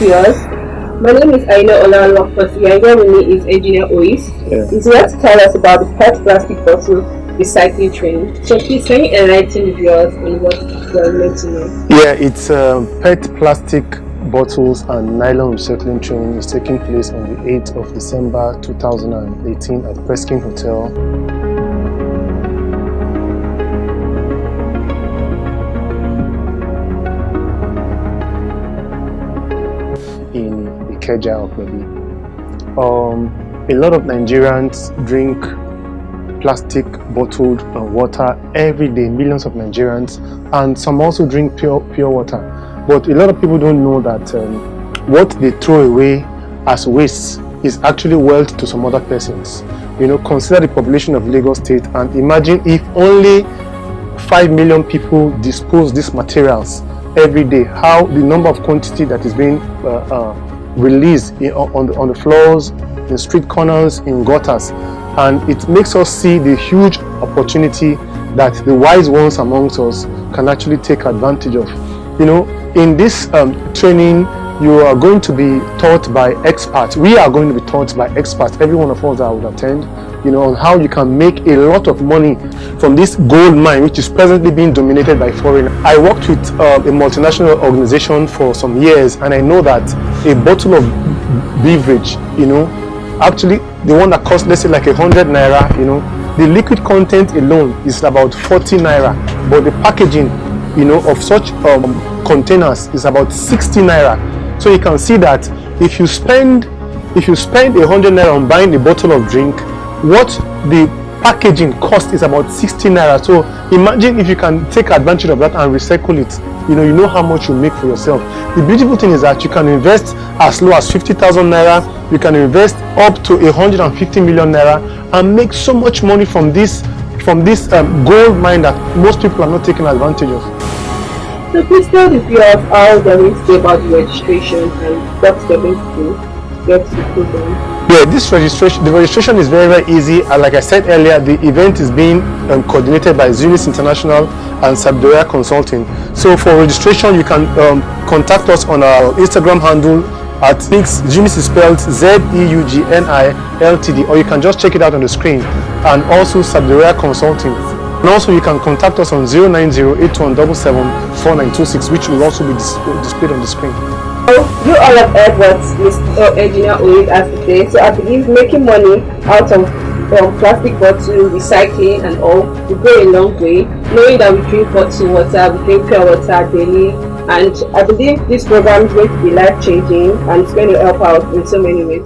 viewers. My name is Aina Olalwakosi and here with me is Engineer Ois. He's here to tell us about the PET plastic bottle recycling training. So please can you enlighten the viewers on what we're meant to know? Yeah, it's PET plastic bottles and nylon recycling training is taking place on the 8th of December 2018 at Presken Hotel. In Ikeja, Opebi. A lot of Nigerians drink plastic bottled water every day, millions of Nigerians, and some also drink pure water. But a lot of people don't know that what they throw away as waste is actually wealth to some other persons. You know, consider the population of Lagos State and imagine if only 5 million people dispose these materials every day, how the number of quantity that is being released on the floors, in street corners, in gutters. And it makes us see the huge opportunity that the wise ones amongst us can actually take advantage of. You know, in this training, you are going to be taught by experts. We are going to be taught by experts, every one of us that would attend, you know, on how you can make a lot of money from this gold mine, which is presently being dominated by foreigners. I worked with a multinational organization for some years, and I know that a bottle of beverage, you know, actually the one that costs, let's say, like 100 naira, you know, the liquid content alone is about 40 naira, but the packaging, you know, of such containers is about 60 naira. So you can see that if you spend 100 naira on buying a bottle of drink, what the packaging cost is about 60 naira. So imagine if you can take advantage of that and recycle it. You know how much you make for yourself. The beautiful thing is that you can invest as low as 50,000 naira. You can invest up to 150 million naira and make so much money from this gold mine that most people are not taking advantage of. So please tell the viewers how they're going to go about the registration and what they're going to do to get to the program. Yeah, the registration is very, very easy. And like I said earlier, the event is being coordinated by Zeugnis International and Sabiduria Consulting. So for registration, you can contact us on our Instagram handle at Zeugnis is spelled ZEUGNI LTD, or you can just check it out on the screen, and also Sabiduria Consulting. And also you can contact us on 090-8177-4926, which will also be displayed on the screen. So you all have heard what Mr. Engineer Ois has to say. So I believe making money out of plastic bottle recycling and all will go a long way. Knowing that we drink bottled water, we drink pure water daily, and I believe this program is going to be life changing and it's going to help out in so many ways.